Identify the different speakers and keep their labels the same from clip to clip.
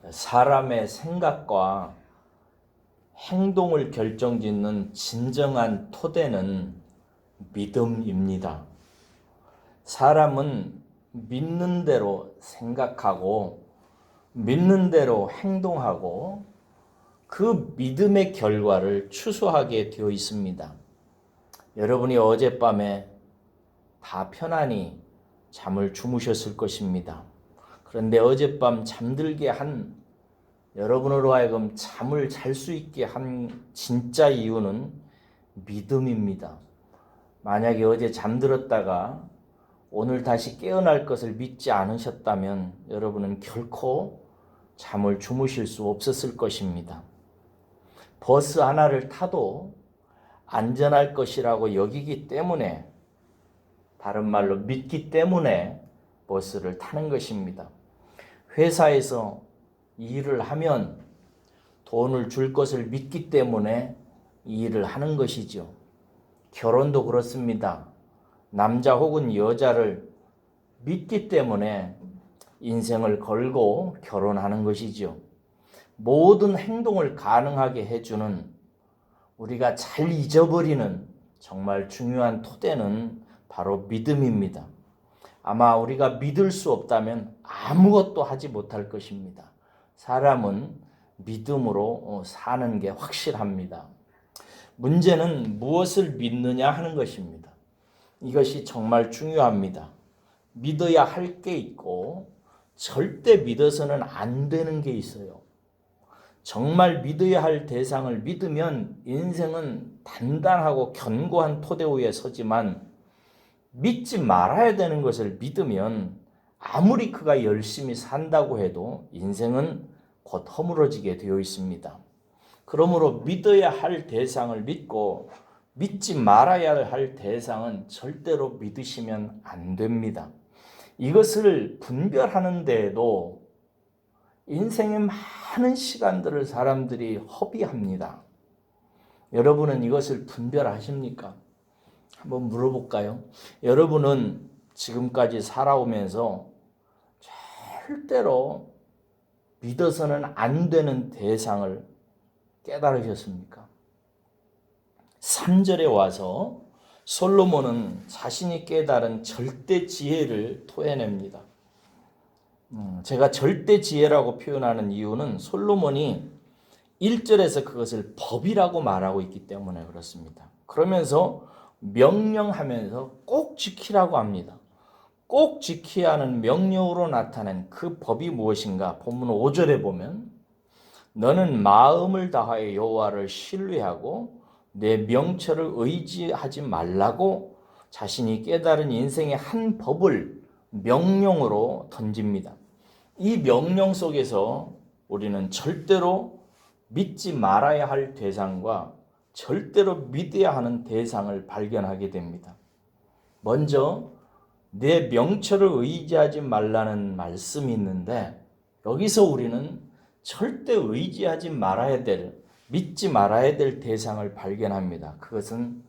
Speaker 1: 사람의 생각과 행동을 결정짓는 진정한 토대는 믿음입니다. 사람은 믿는 대로 생각하고 믿는 대로 행동하고 그 믿음의 결과를 추수하게 되어 있습니다. 여러분이 어젯밤에 다 편안히 잠을 주무셨을 것입니다. 그런데 어젯밤 잠들게 한 여러분으로 하여금 잠을 잘 수 있게 한 진짜 이유는 믿음입니다. 만약에 어제 잠들었다가 오늘 다시 깨어날 것을 믿지 않으셨다면 여러분은 결코 잠을 주무실 수 없었을 것입니다. 버스 하나를 타도 안전할 것이라고 여기기 때문에, 다른 말로 믿기 때문에 버스를 타는 것입니다. 회사에서 일을 하면 돈을 줄 것을 믿기 때문에 일을 하는 것이죠. 결혼도 그렇습니다. 남자 혹은 여자를 믿기 때문에 인생을 걸고 결혼하는 것이죠. 모든 행동을 가능하게 해주는, 우리가 잘 잊어버리는 정말 중요한 토대는 바로 믿음입니다. 아마 우리가 믿을 수 없다면 아무것도 하지 못할 것입니다. 사람은 믿음으로 사는 게 확실합니다. 문제는 무엇을 믿느냐 하는 것입니다. 이것이 정말 중요합니다. 믿어야 할 게 있고 절대 믿어서는 안 되는 게 있어요. 정말 믿어야 할 대상을 믿으면 인생은 단단하고 견고한 토대 위에 서지만, 믿지 말아야 되는 것을 믿으면 아무리 그가 열심히 산다고 해도 인생은 곧 허물어지게 되어 있습니다. 그러므로 믿어야 할 대상을 믿고 믿지 말아야 할 대상은 절대로 믿으시면 안 됩니다. 이것을 분별하는 데에도 인생의 많은 시간들을 사람들이 허비합니다. 여러분은 이것을 분별하십니까? 한번 물어볼까요? 여러분은 지금까지 살아오면서 절대로 믿어서는 안 되는 대상을 깨달으셨습니까? 3절에 와서 솔로몬은 자신이 깨달은 절대 지혜를 토해냅니다. 제가 절대 지혜라고 표현하는 이유는 솔로몬이 1절에서 그것을 법이라고 말하고 있기 때문에 그렇습니다. 그러면서 명령하면서 꼭 지키라고 합니다. 꼭 지켜야 하는 명령으로 나타낸 그 법이 무엇인가? 본문 5절에 보면 너는 마음을 다하여 여호와를 신뢰하고 내 명철을 의지하지 말라고 자신이 깨달은 인생의 한 법을 명령으로 던집니다. 이 명령 속에서 우리는 절대로 믿지 말아야 할 대상과 절대로 믿어야 하는 대상을 발견하게 됩니다. 먼저 내 명철을 의지하지 말라는 말씀이 있는데, 여기서 우리는 절대 의지하지 말아야 될, 믿지 말아야 될 대상을 발견합니다. 그것은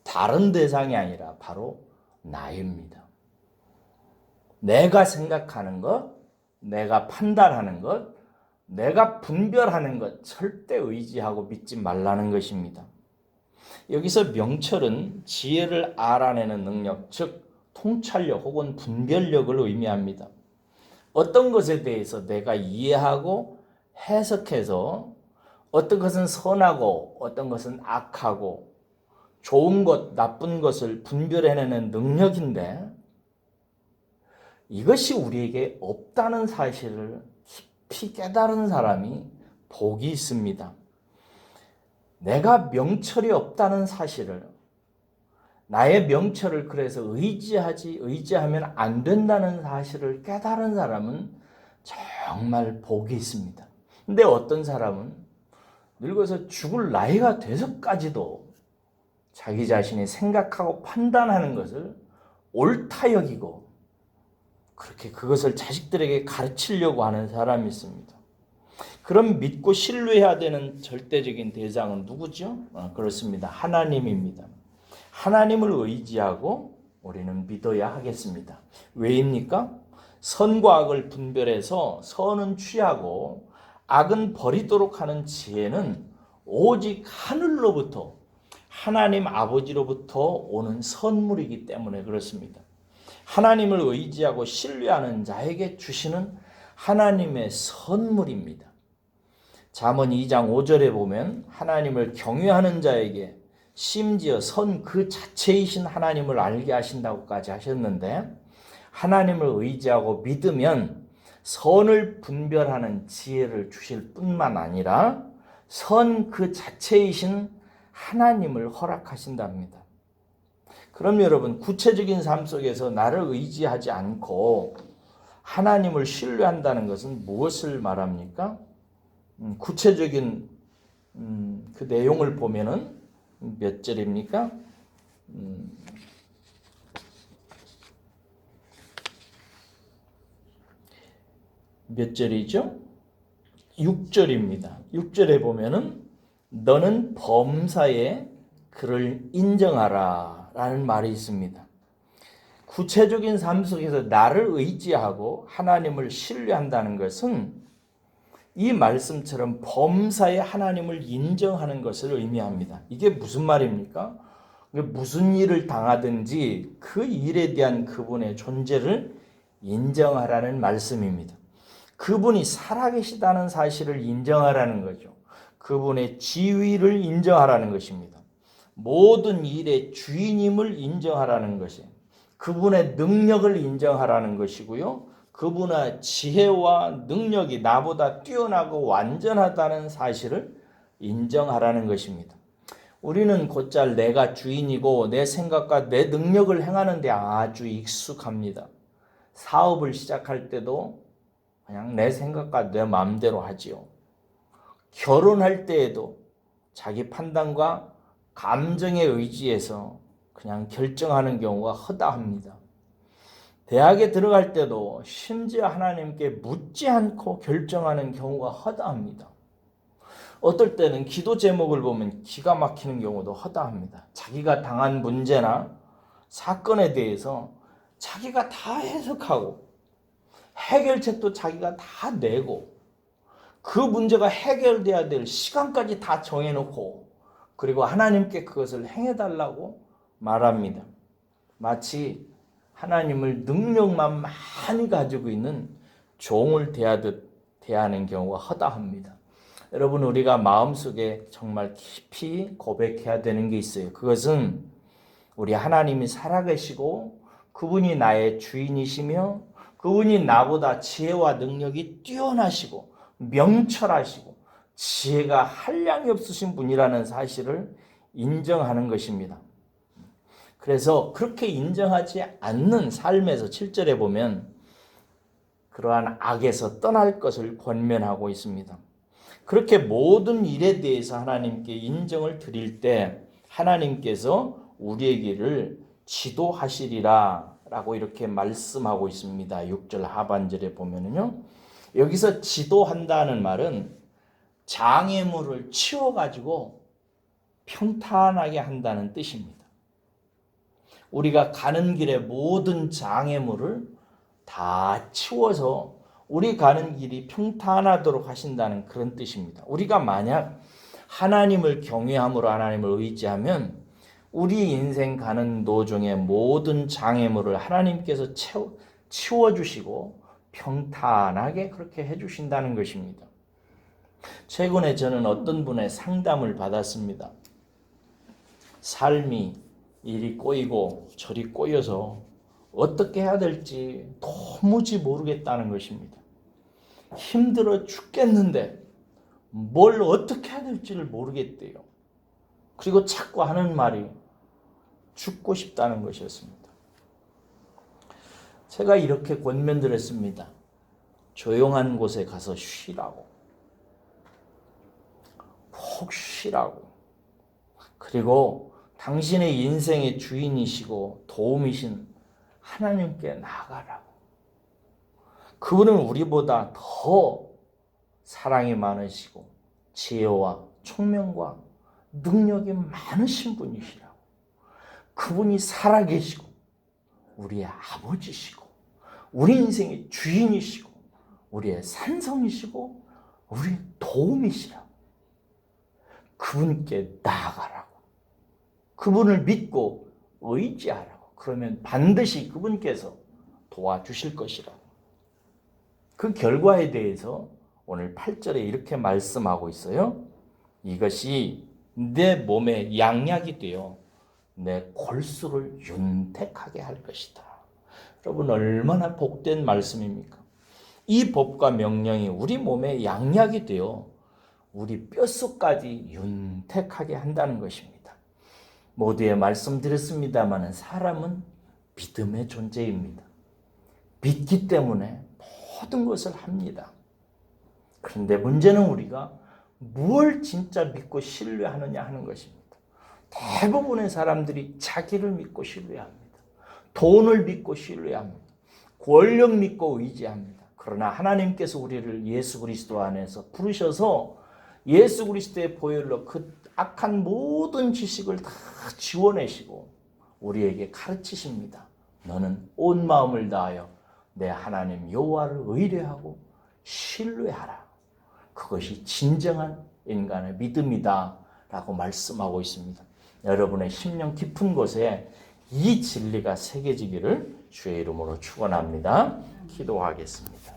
Speaker 1: 다른 대상이 아니라 바로 나입니다. 내가 생각하는 것, 내가 판단하는 것, 내가 분별하는 것 절대 의지하고 믿지 말라는 것입니다. 여기서 명철은 지혜를 알아내는 능력, 즉 통찰력 혹은 분별력을 의미합니다. 어떤 것에 대해서 내가 이해하고 해석해서 어떤 것은 선하고 어떤 것은 악하고 좋은 것, 나쁜 것을 분별해내는 능력인데, 이것이 우리에게 없다는 사실을 깊이 깨달은 사람이 복이 있습니다. 내가 명철이 없다는 사실을, 나의 명철을 그래서 의지하면 안 된다는 사실을 깨달은 사람은 정말 복이 있습니다. 근데 어떤 사람은 늙어서 죽을 나이가 돼서까지도 자기 자신이 생각하고 판단하는 것을 옳다 여기고 그렇게 그것을 자식들에게 가르치려고 하는 사람이 있습니다. 그럼 믿고 신뢰해야 되는 절대적인 대상은 누구죠? 그렇습니다. 하나님입니다. 하나님을 의지하고 우리는 믿어야 하겠습니다. 왜입니까? 선과 악을 분별해서 선은 취하고 악은 버리도록 하는 지혜는 오직 하늘로부터 하나님 아버지로부터 오는 선물이기 때문에 그렇습니다. 하나님을 의지하고 신뢰하는 자에게 주시는 하나님의 선물입니다. 잠언 2장 5절에 보면 하나님을 경외하는 자에게 심지어 선 그 자체이신 하나님을 알게 하신다고까지 하셨는데, 하나님을 의지하고 믿으면 선을 분별하는 지혜를 주실 뿐만 아니라 선 그 자체이신 하나님을 허락하신답니다. 그럼 여러분, 구체적인 삶 속에서 나를 의지하지 않고 하나님을 신뢰한다는 것은 무엇을 말합니까? 구체적인 그 내용을 보면은 몇 절입니까? 몇 절이죠? 6절입니다. 6절에 보면은 너는 범사에 그를 인정하라 라는 말이 있습니다. 구체적인 삶 속에서 나를 의지하고 하나님을 신뢰한다는 것은 이 말씀처럼 범사에 하나님을 인정하는 것을 의미합니다. 이게 무슨 말입니까? 무슨 일을 당하든지 그 일에 대한 그분의 존재를 인정하라는 말씀입니다. 그분이 살아계시다는 사실을 인정하라는 거죠. 그분의 지위를 인정하라는 것입니다. 모든 일의 주인임을 인정하라는 것이에요. 그분의 능력을 인정하라는 것이고요. 그분의 지혜와 능력이 나보다 뛰어나고 완전하다는 사실을 인정하라는 것입니다. 우리는 곧잘 내가 주인이고 내 생각과 내 능력을 행하는 데 아주 익숙합니다. 사업을 시작할 때도 그냥 내 생각과 내 마음대로 하지요. 결혼할 때에도 자기 판단과 감정에 의지해서 그냥 결정하는 경우가 허다합니다. 대학에 들어갈 때도 심지어 하나님께 묻지 않고 결정하는 경우가 허다합니다. 어떨 때는 기도 제목을 보면 기가 막히는 경우도 허다합니다. 자기가 당한 문제나 사건에 대해서 자기가 다 해석하고 해결책도 자기가 다 내고 그 문제가 해결돼야 될 시간까지 다 정해놓고 그리고 하나님께 그것을 행해달라고 말합니다. 마치 하나님을 능력만 많이 가지고 있는 종을 대하듯 대하는 경우가 허다합니다. 여러분, 우리가 마음속에 정말 깊이 고백해야 되는 게 있어요. 그것은 우리 하나님이 살아계시고 그분이 나의 주인이시며 그분이 나보다 지혜와 능력이 뛰어나시고 명철하시고 지혜가 한량이 없으신 분이라는 사실을 인정하는 것입니다. 그래서 그렇게 인정하지 않는 삶에서 7절에 보면 그러한 악에서 떠날 것을 권면하고 있습니다. 그렇게 모든 일에 대해서 하나님께 인정을 드릴 때 하나님께서 우리에게를 지도하시리라 라고 이렇게 말씀하고 있습니다. 6절 하반절에 보면은요. 여기서 지도한다는 말은 장애물을 치워가지고 평탄하게 한다는 뜻입니다. 우리가 가는 길에 모든 장애물을 다 치워서 우리 가는 길이 평탄하도록 하신다는 그런 뜻입니다. 우리가 만약 하나님을 경외함으로 하나님을 의지하면 우리 인생 가는 도중에 모든 장애물을 하나님께서 치워주시고 평탄하게 그렇게 해주신다는 것입니다. 최근에 저는 어떤 분의 상담을 받았습니다. 삶이 이리 꼬이고 저리 꼬여서 어떻게 해야 될지 도무지 모르겠다는 것입니다. 힘들어 죽겠는데 뭘 어떻게 해야 될지를 모르겠대요. 그리고 자꾸 하는 말이 죽고 싶다는 것이었습니다. 제가 이렇게 권면드렸습니다. 조용한 곳에 가서 쉬라고. 푹 쉬라고. 그리고 당신의 인생의 주인이시고 도움이신 하나님께 나아가라고. 그분은 우리보다 더 사랑이 많으시고 지혜와 총명과 능력이 많으신 분이시라고. 그분이 살아계시고 우리의 아버지시고 우리 인생의 주인이시고 우리의 산성이시고 우리 도움이시라고. 그분께 나아가라고. 그분을 믿고 의지하라고. 그러면 반드시 그분께서 도와주실 것이라고. 그 결과에 대해서 오늘 8절에 이렇게 말씀하고 있어요. 이것이 내 몸에 양약이 되어 내 골수를 윤택하게 할 것이다. 여러분, 얼마나 복된 말씀입니까? 이 법과 명령이 우리 몸에 양약이 되어 우리 뼛속까지 윤택하게 한다는 것입니다. 모두의 말씀드렸습니다만 사람은 믿음의 존재입니다. 믿기 때문에 모든 것을 합니다. 그런데 문제는 우리가 무엇을 진짜 믿고 신뢰하느냐 하는 것입니다. 대부분의 사람들이 자기를 믿고 신뢰합니다. 돈을 믿고 신뢰합니다. 권력 믿고 의지합니다. 그러나 하나님께서 우리를 예수 그리스도 안에서 부르셔서 예수 그리스도의 보혈로 그 악한 모든 지식을 다 지워내시고 우리에게 가르치십니다. 너는 온 마음을 다하여 내 하나님 여호와를 의뢰하고 신뢰하라. 그것이 진정한 인간의 믿음이다 라고 말씀하고 있습니다. 여러분의 심령 깊은 곳에 이 진리가 새겨지기를 주의 이름으로 축원합니다. 기도하겠습니다.